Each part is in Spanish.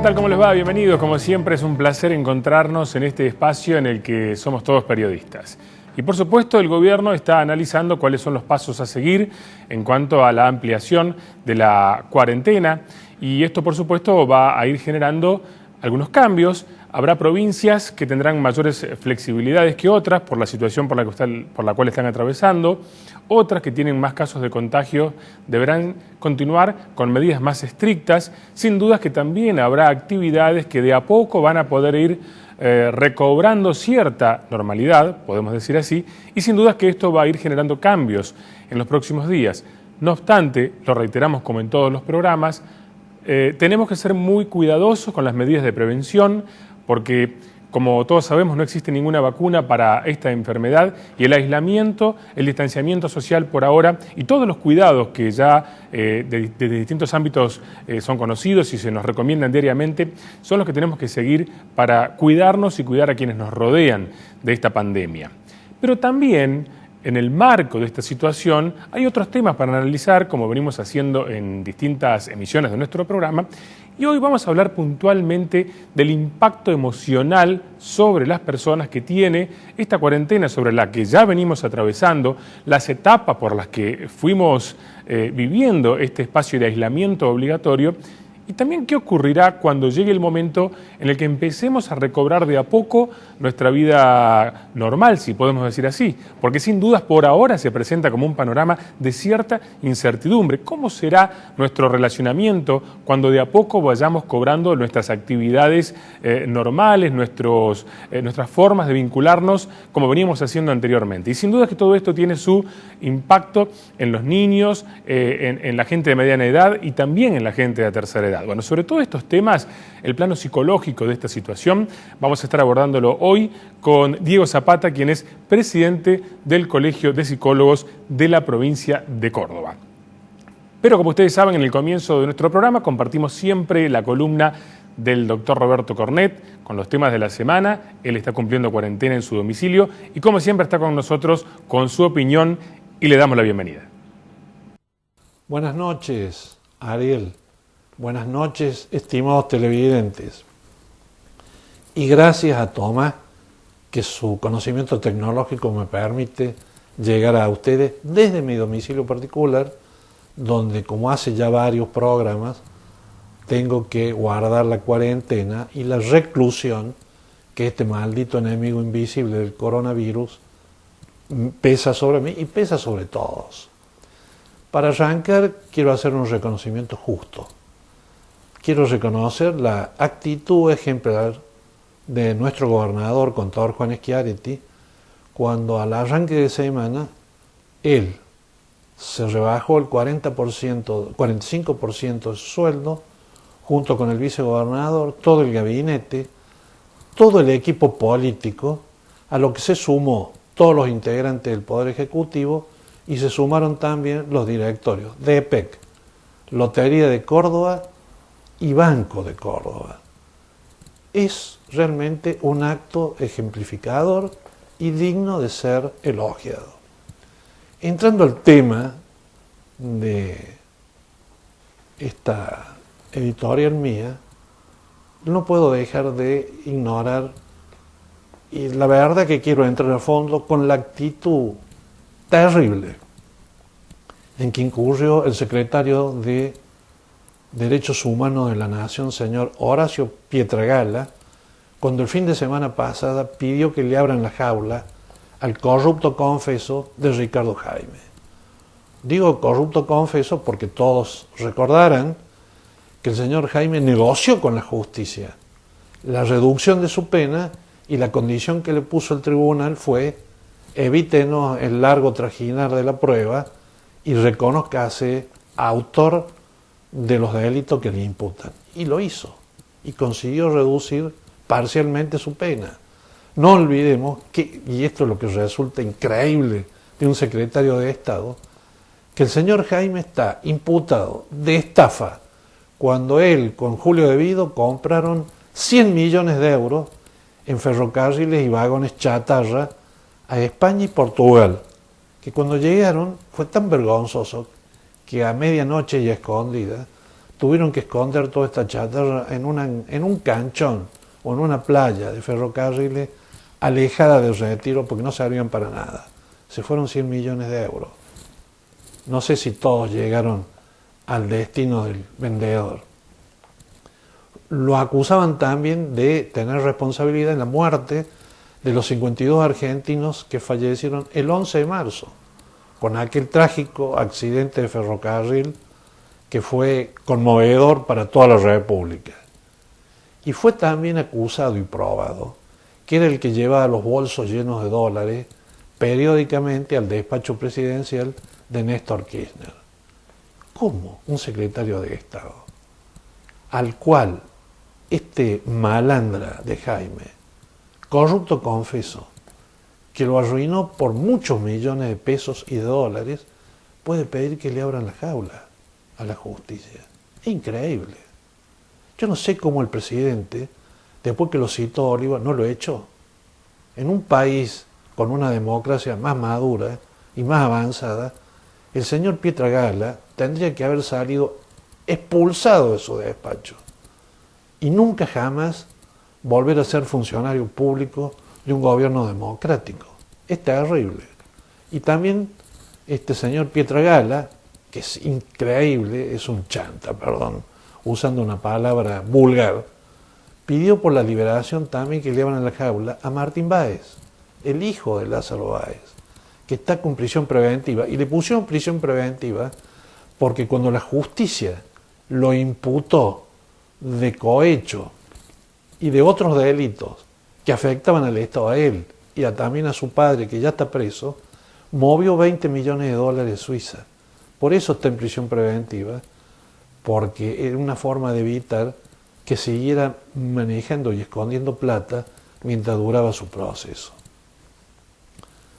tal? ¿Cómo les va? Bienvenidos. Como siempre, es un placer encontrarnos en este espacio en el que somos todos periodistas. Y por supuesto, el gobierno está analizando cuáles son los pasos a seguir en cuanto a la ampliación de la cuarentena. Y esto, por supuesto, va a ir generando algunos cambios. Habrá provincias que tendrán mayores flexibilidades que otras por la situación por la cual están atravesando. Otras que tienen más casos de contagio deberán continuar con medidas más estrictas. Sin dudas que también habrá actividades que de a poco van a poder ir recobrando cierta normalidad, podemos decir así, y sin dudas que esto va a ir generando cambios en los próximos días. No obstante, lo reiteramos como en todos los programas, tenemos que ser muy cuidadosos con las medidas de prevención, porque como todos sabemos no existe ninguna vacuna para esta enfermedad y el aislamiento, el distanciamiento social por ahora y todos los cuidados que ya de distintos ámbitos son conocidos y se nos recomiendan diariamente son los que tenemos que seguir para cuidarnos y cuidar a quienes nos rodean de esta pandemia. Pero también en el marco de esta situación hay otros temas para analizar, como venimos haciendo en distintas emisiones de nuestro programa, y hoy vamos a hablar puntualmente del impacto emocional sobre las personas que tiene esta cuarentena, sobre la que ya venimos atravesando, las etapas por las que fuimos viviendo este espacio de aislamiento obligatorio, y también qué ocurrirá cuando llegue el momento en el que empecemos a recobrar de a poco nuestra vida normal, si podemos decir así, porque sin dudas por ahora se presenta como un panorama de cierta incertidumbre. ¿Cómo será nuestro relacionamiento cuando de a poco vayamos cobrando nuestras actividades normales, nuestras formas de vincularnos como veníamos haciendo anteriormente? Y sin duda que todo esto tiene su impacto en los niños, en la gente de mediana edad y también en la gente de tercera edad. Bueno, sobre todos estos temas, el plano psicológico de esta situación, vamos a estar abordándolo hoy con Diego Zapata, quien es presidente del Colegio de Psicólogos de la provincia de Córdoba. Pero como ustedes saben, en el comienzo de nuestro programa compartimos siempre la columna del doctor Roberto Cornet con los temas de la semana. Él está cumpliendo cuarentena en su domicilio y como siempre está con nosotros con su opinión y le damos la bienvenida. Buenas noches, Ariel. Buenas noches, estimados televidentes. Y gracias a Tomás, que su conocimiento tecnológico me permite llegar a ustedes desde mi domicilio particular, donde como hace ya varios programas, tengo que guardar la cuarentena y la reclusión que este maldito enemigo invisible del coronavirus pesa sobre mí y pesa sobre todos. Para arrancar, quiero hacer un reconocimiento justo. Quiero reconocer la actitud ejemplar de nuestro gobernador, contador Juan Schiaretti, cuando al arranque de semana él se rebajó el 45% de su sueldo, junto con el vicegobernador, todo el gabinete, todo el equipo político, a lo que se sumó todos los integrantes del Poder Ejecutivo y se sumaron también los directorios de EPEC, Lotería de Córdoba y Banco de Córdoba. Es realmente un acto ejemplificador y digno de ser elogiado. Entrando al tema de esta editorial mía, no puedo dejar de ignorar, y la verdad que quiero entrar a fondo con la actitud terrible en que incurrió el secretario de Derechos Humanos de la Nación, señor Horacio Pietragala, cuando el fin de semana pasada pidió que le abran la jaula al corrupto confeso de Ricardo Jaime. Digo corrupto confeso porque todos recordarán que el señor Jaime negoció con la justicia la reducción de su pena y la condición que le puso el tribunal fue evítenos el largo trajinar de la prueba y reconózcase autor de los delitos que le imputan. Y lo hizo. Y consiguió reducir parcialmente su pena. No olvidemos que, y esto es lo que resulta increíble de un secretario de Estado, que el señor Jaime está imputado de estafa cuando él con Julio De Vido compraron 100 millones de euros en ferrocarriles y vagones chatarra a España y Portugal, que cuando llegaron fue tan vergonzoso que a medianoche y a escondida tuvieron que esconder toda esta chatarra en un canchón o en una playa de ferrocarriles alejada del Retiro porque no servían para nada. Se fueron 100 millones de euros. No sé si todos llegaron al destino del vendedor. Lo acusaban también de tener responsabilidad en la muerte de los 52 argentinos que fallecieron el 11 de marzo, con aquel trágico accidente de ferrocarril que fue conmovedor para toda la República. Y fue también acusado y probado que era el que llevaba los bolsos llenos de dólares periódicamente al despacho presidencial de Néstor Kirchner. ¿Cómo un secretario de Estado, al cual este malandra de Jaime, corrupto confeso, que lo arruinó por muchos millones de pesos y de dólares, puede pedir que le abran la jaula a la justicia? Es increíble. Yo no sé cómo el presidente, después que lo citó Oliva, no lo echó. En un país con una democracia más madura y más avanzada, el señor Pietragala tendría que haber salido expulsado de su despacho y nunca jamás volver a ser funcionario público de un gobierno democrático. Es terrible. Y también este señor Pietragala, que es increíble, es un chanta, perdón, usando una palabra vulgar, pidió por la liberación también que le llevan a la jaula a Martín Báez, el hijo de Lázaro Báez, que está con prisión preventiva. Y le pusieron prisión preventiva porque cuando la justicia lo imputó de cohecho y de otros delitos que afectaban al Estado, a él y también a su padre, que ya está preso, movió 20 millones de dólares de Suiza. Por eso está en prisión preventiva, porque era una forma de evitar que siguiera manejando y escondiendo plata mientras duraba su proceso.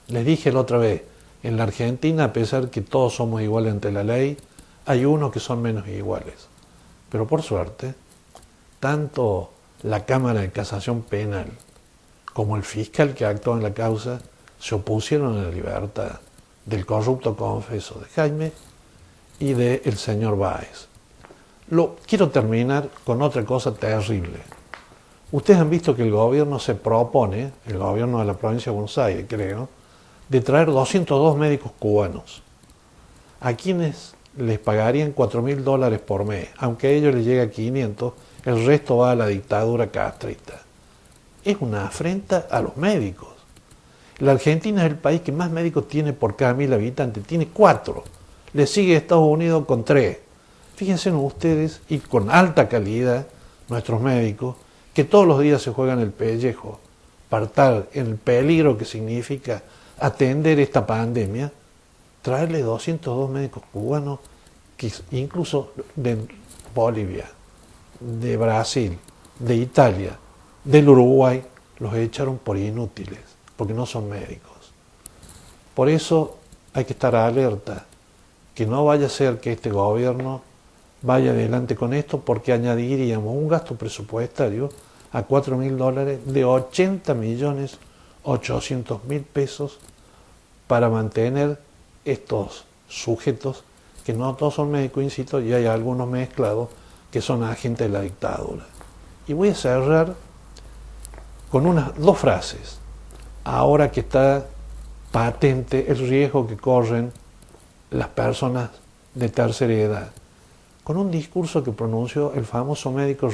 Les dije la otra vez, en la Argentina, a pesar que todos somos iguales ante la ley, hay unos que son menos iguales. Pero por suerte, tanto la Cámara de Casación Penal como el fiscal que actuó en la causa se opusieron a la libertad del corrupto confeso de Jaime y del señor Báez. Quiero terminar con otra cosa terrible. Ustedes han visto que el gobierno se propone, el gobierno de la provincia de Buenos Aires, creo, de traer 202 médicos cubanos, a quienes les pagarían $4.000 por mes, aunque a ellos les llega a 500, el resto va a la dictadura castrista. Es una afrenta a los médicos. La Argentina es el país que más médicos tiene por cada 1.000 habitantes, tiene 4. Le sigue Estados Unidos con 3. Fíjense ustedes, y con alta calidad, nuestros médicos, que todos los días se juegan el pellejo para estar en el peligro que significa atender esta pandemia, traerle 202 médicos cubanos, que incluso de Bolivia, de Brasil, de Italia, del Uruguay, los echaron por inútiles, porque no son médicos. Por eso hay que estar alerta, que no vaya a ser que este gobierno vaya adelante con esto, porque añadiríamos un gasto presupuestario a $4.000 de 80.800.000 pesos para mantener estos sujetos, que no todos son médicos, insisto, y hay algunos mezclados que son agentes de la dictadura. Y voy a cerrar con dos frases, ahora que está patente el riesgo que corren las personas de tercera edad, con un discurso que pronunció el famoso médico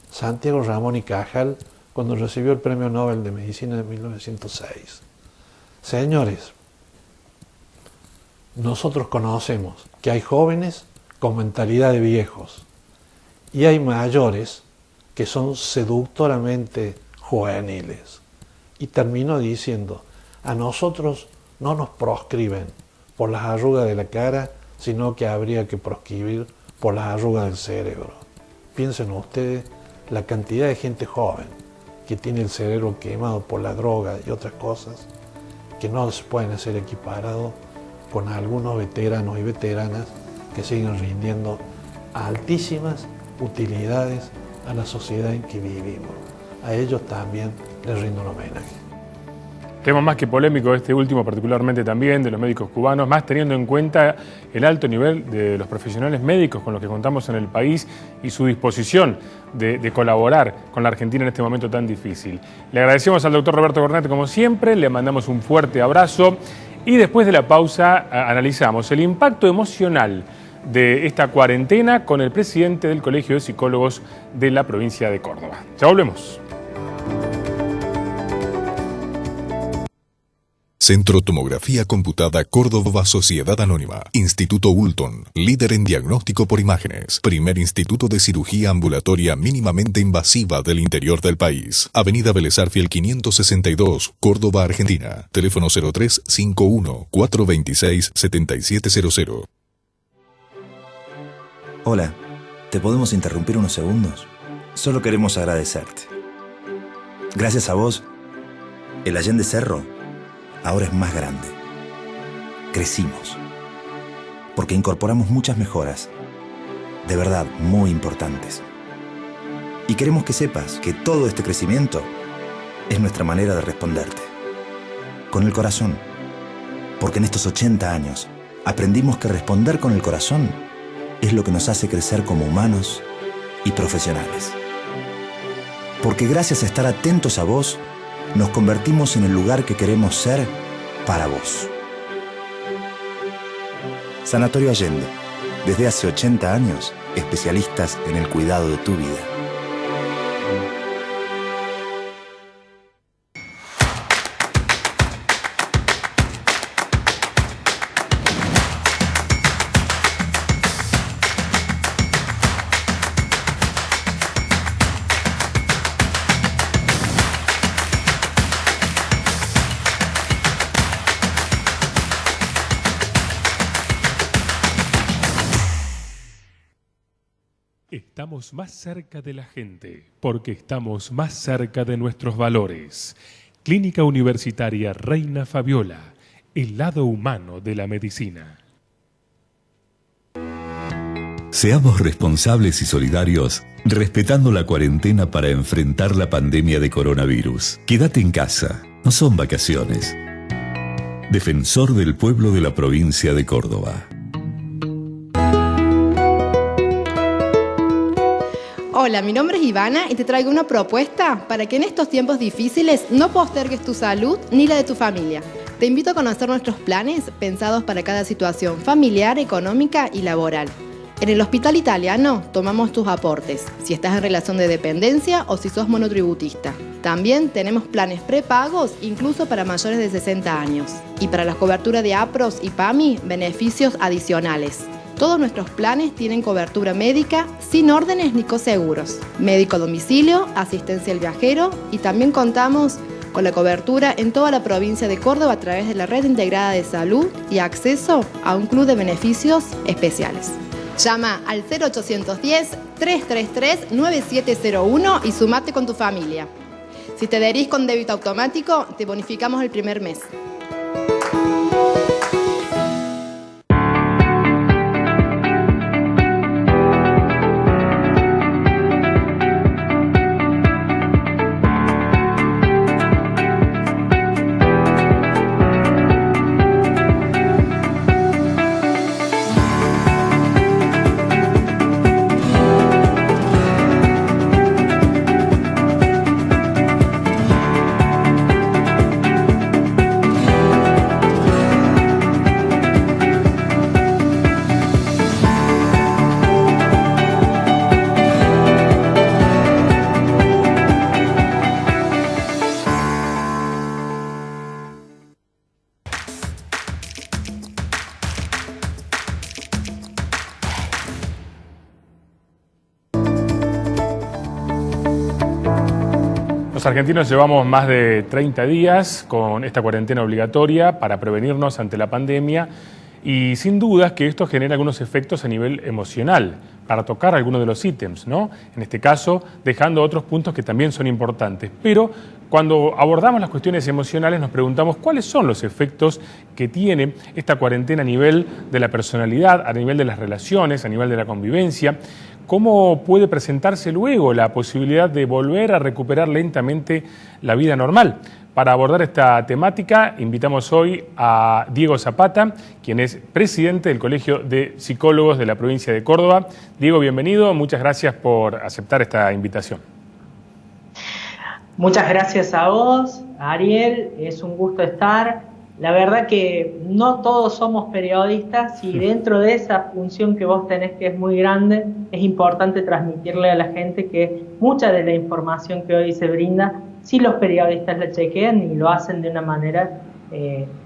Santiago Ramón y Cajal, cuando recibió el Premio Nobel de Medicina de 1906. Señores, nosotros conocemos que hay jóvenes con mentalidad de viejos y hay mayores que son seductoramente juveniles. Y terminó diciendo, a nosotros no nos proscriben por las arrugas de la cara, sino que habría que proscribir por las arrugas del cerebro. Piensen ustedes la cantidad de gente joven que tiene el cerebro quemado por la droga y otras cosas, que no se pueden hacer equiparados con algunos veteranos y veteranas que siguen rindiendo altísimas utilidades a la sociedad en que vivimos. A ellos también les rindo un homenaje. Tema más que polémico este último, particularmente también de los médicos cubanos, más teniendo en cuenta el alto nivel de los profesionales médicos con los que contamos en el país y su disposición de colaborar con la Argentina en este momento tan difícil. Le agradecemos al doctor Roberto Gornet como siempre, le mandamos un fuerte abrazo y después de la pausa analizamos el impacto emocional de esta cuarentena con el presidente del Colegio de Psicólogos de la provincia de Córdoba. Ya volvemos. Centro Tomografía Computada Córdoba Sociedad Anónima. Instituto Ulton, líder en diagnóstico por imágenes. Primer instituto de cirugía ambulatoria mínimamente invasiva del interior del país. Avenida Vélez Arfiel 562, Córdoba, Argentina. Teléfono 0351-426-7700. Hola, ¿te podemos interrumpir unos segundos? Solo queremos agradecerte. Gracias a vos, el Allende Cerro ahora es más grande. Crecimos. Porque incorporamos muchas mejoras, de verdad muy importantes. Y queremos que sepas que todo este crecimiento es nuestra manera de responderte. Con el corazón. Porque en estos 80 años aprendimos que responder con el corazón es lo que nos hace crecer como humanos y profesionales. Porque gracias a estar atentos a vos, nos convertimos en el lugar que queremos ser para vos. Sanatorio Allende. Desde hace 80 años, especialistas en el cuidado de tu vida. Estamos más cerca de la gente, porque estamos más cerca de nuestros valores. Clínica Universitaria Reina Fabiola, el lado humano de la medicina. Seamos responsables y solidarios, respetando la cuarentena para enfrentar la pandemia de coronavirus. Quédate en casa, no son vacaciones. Defensor del pueblo de la provincia de Córdoba. Hola, mi nombre es Ivana y te traigo una propuesta para que en estos tiempos difíciles no postergues tu salud ni la de tu familia. Te invito a conocer nuestros planes pensados para cada situación familiar, económica y laboral. En el Hospital Italiano tomamos tus aportes, si estás en relación de dependencia o si sos monotributista. También tenemos planes prepagos incluso para mayores de 60 años. Y para la cobertura de APROS y PAMI, beneficios adicionales. Todos nuestros planes tienen cobertura médica sin órdenes ni coseguros, médico a domicilio, asistencia al viajero y también contamos con la cobertura en toda la provincia de Córdoba a través de la Red Integrada de Salud y acceso a un club de beneficios especiales. Llama al 0810-333-9701 y sumate con tu familia. Si te adherís con débito automático, te bonificamos el primer mes. Los argentinos llevamos más de 30 días con esta cuarentena obligatoria para prevenirnos ante la pandemia y sin dudas que esto genera algunos efectos a nivel emocional para tocar algunos de los ítems, ¿no? En este caso, dejando otros puntos que también son importantes. Pero cuando abordamos las cuestiones emocionales nos preguntamos cuáles son los efectos que tiene esta cuarentena a nivel de la personalidad, a nivel de las relaciones, a nivel de la convivencia. ¿Cómo puede presentarse luego la posibilidad de volver a recuperar lentamente la vida normal? Para abordar esta temática, invitamos hoy a Diego Zapata, quien es presidente del Colegio de Psicólogos de la provincia de Córdoba. Diego, bienvenido. Muchas gracias por aceptar esta invitación. Muchas gracias a vos, Ariel. Es un gusto estar. La verdad que no todos somos periodistas y dentro de esa función que vos tenés, que es muy grande, es importante transmitirle a la gente que mucha de la información que hoy se brinda, sí los periodistas la chequean y lo hacen de una manera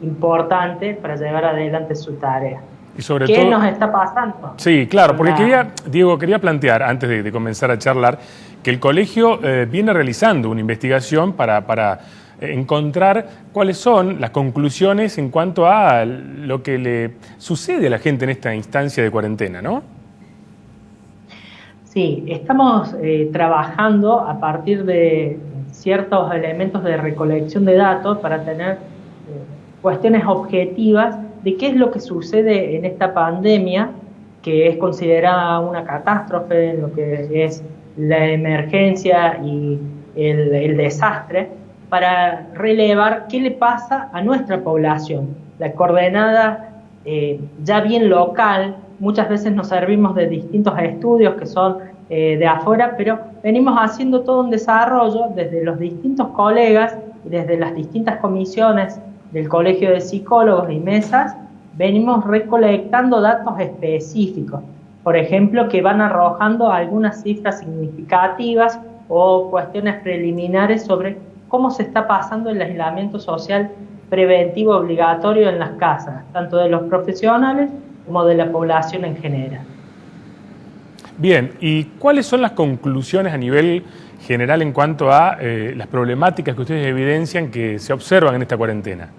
importante para llevar adelante su tarea. Y sobre ¿Qué todo, nos está pasando? Sí, claro, porque Diego, quería plantear, antes de comenzar a charlar, que el colegio viene realizando una investigación para encontrar cuáles son las conclusiones en cuanto a lo que le sucede a la gente en esta instancia de cuarentena, ¿no? Sí, estamos trabajando a partir de ciertos elementos de recolección de datos para tener cuestiones objetivas de qué es lo que sucede en esta pandemia, que es considerada una catástrofe, lo que es la emergencia y el desastre, para relevar qué le pasa a nuestra población. La coordenada ya bien local, muchas veces nos servimos de distintos estudios que son de afuera, pero venimos haciendo todo un desarrollo desde los distintos colegas y desde las distintas comisiones del Colegio de Psicólogos y mesas, venimos recolectando datos específicos, por ejemplo, que van arrojando algunas cifras significativas o cuestiones preliminares sobre cómo se está pasando el aislamiento social preventivo obligatorio en las casas, tanto de los profesionales como de la población en general. Bien, ¿y cuáles son las conclusiones a nivel general en cuanto a las problemáticas que ustedes evidencian que se observan en esta cuarentena?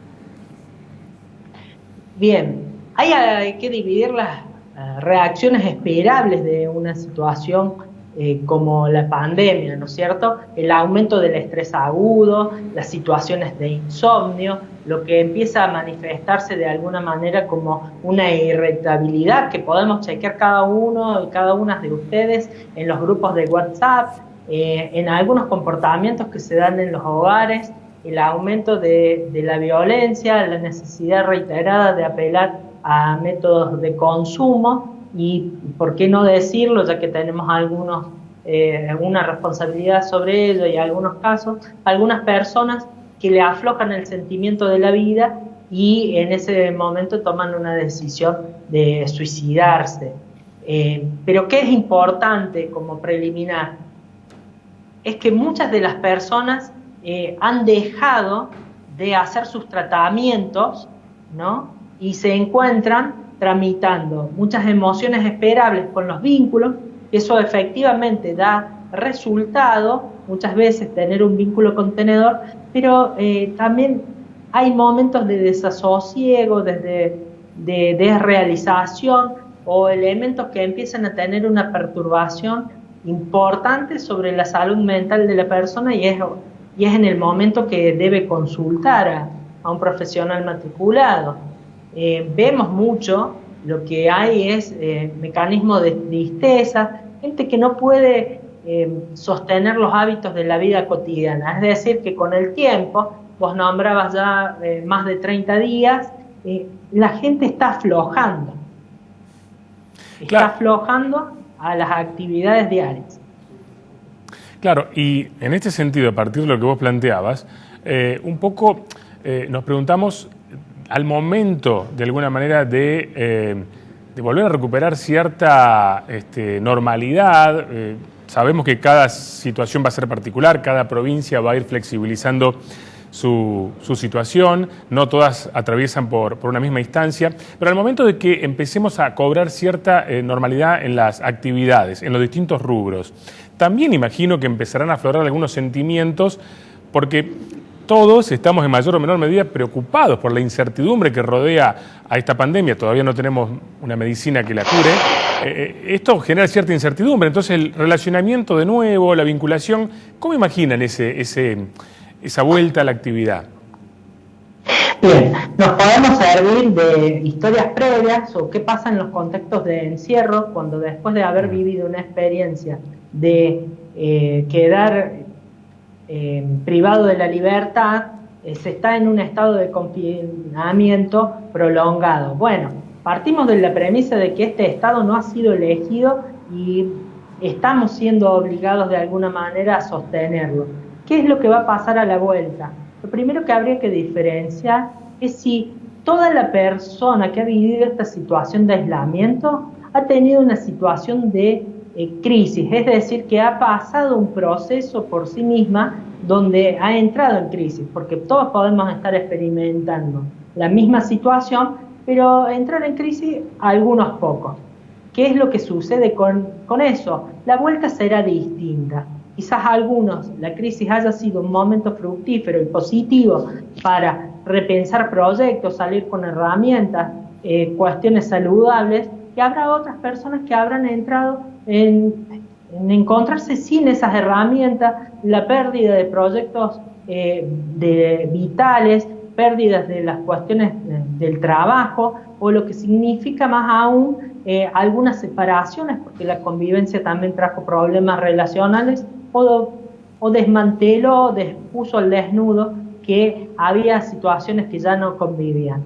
Bien, hay que dividir las reacciones esperables de una situación como la pandemia, ¿no es cierto? El aumento del estrés agudo, las situaciones de insomnio, lo que empieza a manifestarse de alguna manera como una irritabilidad que podemos chequear cada uno y cada una de ustedes en los grupos de WhatsApp, en algunos comportamientos que se dan en los hogares, el aumento de la violencia, la necesidad reiterada de apelar a métodos de consumo y, por qué no decirlo, ya que tenemos alguna responsabilidad sobre ello y algunos casos, algunas personas que le aflojan el sentimiento de la vida y en ese momento toman una decisión de suicidarse. Pero ¿qué es importante como preliminar? Es que muchas de las personas han dejado de hacer sus tratamientos, ¿no? Y se encuentran tramitando muchas emociones esperables con los vínculos. Eso efectivamente da resultado, muchas veces tener un vínculo contenedor, pero también hay momentos de desasosiego, de desrealización o elementos que empiezan a tener una perturbación importante sobre la salud mental de la persona y es en el momento que debe consultar a un profesional matriculado. Vemos mucho, lo que hay es mecanismos de tristeza, gente que no puede sostener los hábitos de la vida cotidiana, es decir, que con el tiempo, vos nombrabas ya más de 30 días, la gente está aflojando, está aflojando a las actividades diarias. Claro, y en este sentido, a partir de lo que vos planteabas, un poco nos preguntamos, al momento, de alguna manera, de volver a recuperar cierta normalidad, sabemos que cada situación va a ser particular, cada provincia va a ir flexibilizando su situación, no todas atraviesan por una misma instancia, pero al momento de que empecemos a cobrar cierta normalidad en las actividades, en los distintos rubros, también imagino que empezarán a aflorar algunos sentimientos, porque todos estamos en mayor o menor medida preocupados por la incertidumbre que rodea a esta pandemia. Todavía no tenemos una medicina que la cure. Esto genera cierta incertidumbre. Entonces, el relacionamiento de nuevo, la vinculación, ¿cómo imaginan esa vuelta a la actividad? Bien, nos podemos servir de historias previas o qué pasa en los contextos de encierro cuando después de haber vivido una experiencia de quedar privado de la libertad, se está en un estado de confinamiento prolongado. Bueno, partimos de la premisa de que este estado no ha sido elegido y estamos siendo obligados de alguna manera a sostenerlo. ¿Qué es lo que va a pasar a la vuelta? Lo primero que habría que diferenciar es si toda la persona que ha vivido esta situación de aislamiento ha tenido una situación de crisis, es decir, que ha pasado un proceso por sí misma donde ha entrado en crisis, porque todos podemos estar experimentando la misma situación, pero entrar en crisis algunos pocos. ¿Qué es lo que sucede con eso? La vuelta será distinta. Quizás algunos, la crisis haya sido un momento fructífero y positivo para repensar proyectos, salir con herramientas, cuestiones saludables, y habrá otras personas que habrán entrado en encontrarse sin esas herramientas, la pérdida de proyectos vitales, pérdidas de las cuestiones del trabajo, o lo que significa más aún algunas separaciones, porque la convivencia también trajo problemas relacionales, o desmanteló, puso al desnudo que había situaciones que ya no convivían.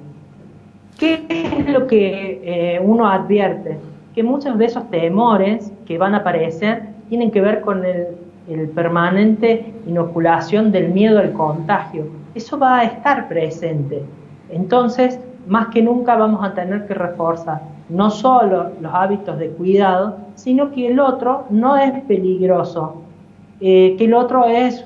¿Qué es lo que uno advierte? Que muchos de esos temores que van a aparecer tienen que ver con el permanente inoculación del miedo al contagio. Eso va a estar presente. Entonces, más que nunca vamos a tener que reforzar no solo los hábitos de cuidado, sino que el otro no es peligroso, que el otro es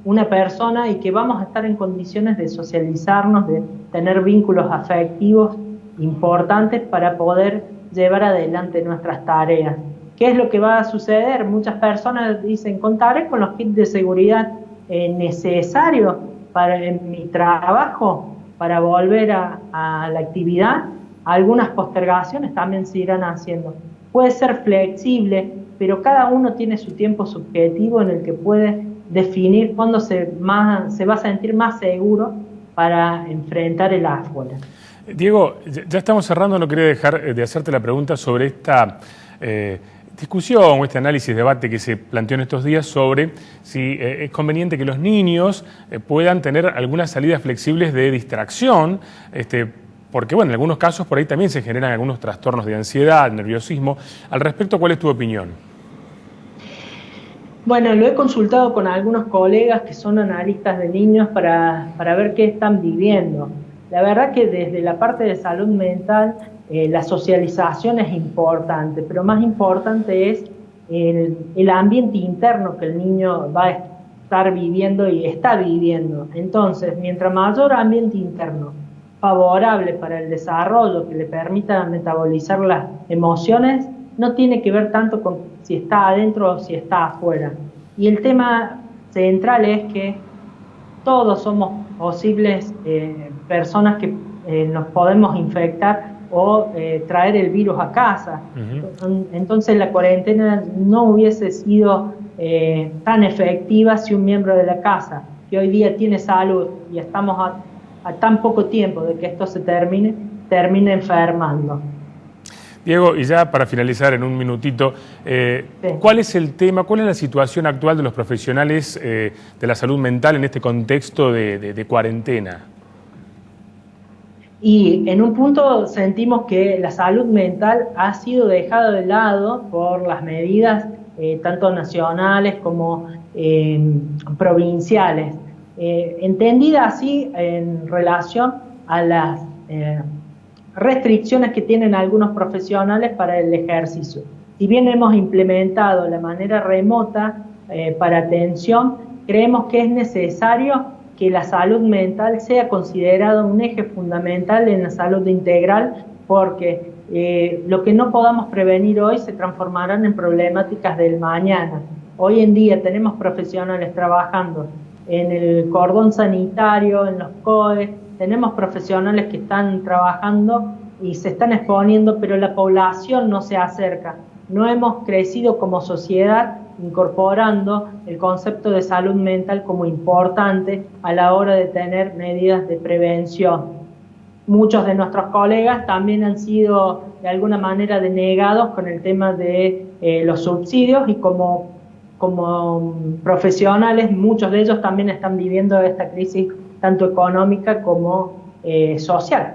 una persona y que vamos a estar en condiciones de socializarnos, de tener vínculos afectivos importantes para poder llevar adelante nuestras tareas. ¿Qué es lo que va a suceder? Muchas personas dicen, contaré con los kits de seguridad necesarios en mi trabajo para volver a la actividad. Algunas postergaciones también se irán haciendo. Puede ser flexible, pero cada uno tiene su tiempo subjetivo en el que puede definir cuándo se va a sentir más seguro para enfrentar el afuera. Diego, ya estamos cerrando, no quería dejar de hacerte la pregunta sobre esta discusión o este análisis, debate que se planteó en estos días sobre si es conveniente que los niños puedan tener algunas salidas flexibles de distracción, porque bueno, en algunos casos por ahí también se generan algunos trastornos de ansiedad, nerviosismo. Al respecto, ¿cuál es tu opinión? Bueno, lo he consultado con algunos colegas que son analistas de niños para ver qué están viviendo. La verdad que desde la parte de salud mental la socialización es importante, pero más importante es el ambiente interno que el niño va a estar viviendo y está viviendo. Entonces, mientras mayor ambiente interno favorable para el desarrollo, que le permita metabolizar las emociones, no tiene que ver tanto con si está adentro o si está afuera. Y el tema central es que todos somos posibles personas que nos podemos infectar o traer el virus a casa. Entonces la cuarentena no hubiese sido tan efectiva si un miembro de la casa, que hoy día tiene salud y estamos a tan poco tiempo de que esto se termine enfermando. Diego, y ya para finalizar en un minutito, ¿cuál es el tema, cuál es la situación actual de los profesionales de la salud mental en este contexto de cuarentena? Y en un punto sentimos que la salud mental ha sido dejada de lado por las medidas tanto nacionales como provinciales, entendida así en relación a las restricciones que tienen algunos profesionales para el ejercicio. Si bien hemos implementado la manera remota para atención, creemos que es necesario que la salud mental sea considerada un eje fundamental en la salud integral, porque lo que no podamos prevenir hoy se transformarán en problemáticas del mañana. Hoy en día tenemos profesionales trabajando en el cordón sanitario, en los COE, tenemos profesionales que están trabajando y se están exponiendo, pero la población no se acerca. No hemos crecido como sociedad incorporando el concepto de salud mental como importante a la hora de tener medidas de prevención. Muchos de nuestros colegas también han sido de alguna manera denegados con el tema de los subsidios, y como profesionales muchos de ellos también están viviendo esta crisis tanto económica como social.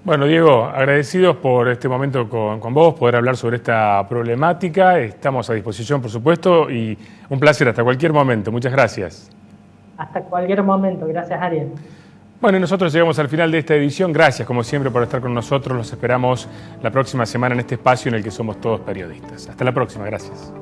Bueno, Diego, agradecidos por este momento con vos, poder hablar sobre esta problemática. Estamos a disposición, por supuesto, y un placer hasta cualquier momento. Muchas gracias. Hasta cualquier momento. Gracias, Ariel. Bueno, y nosotros llegamos al final de esta edición. Gracias, como siempre, por estar con nosotros. Los esperamos la próxima semana en este espacio en el que somos todos periodistas. Hasta la próxima. Gracias.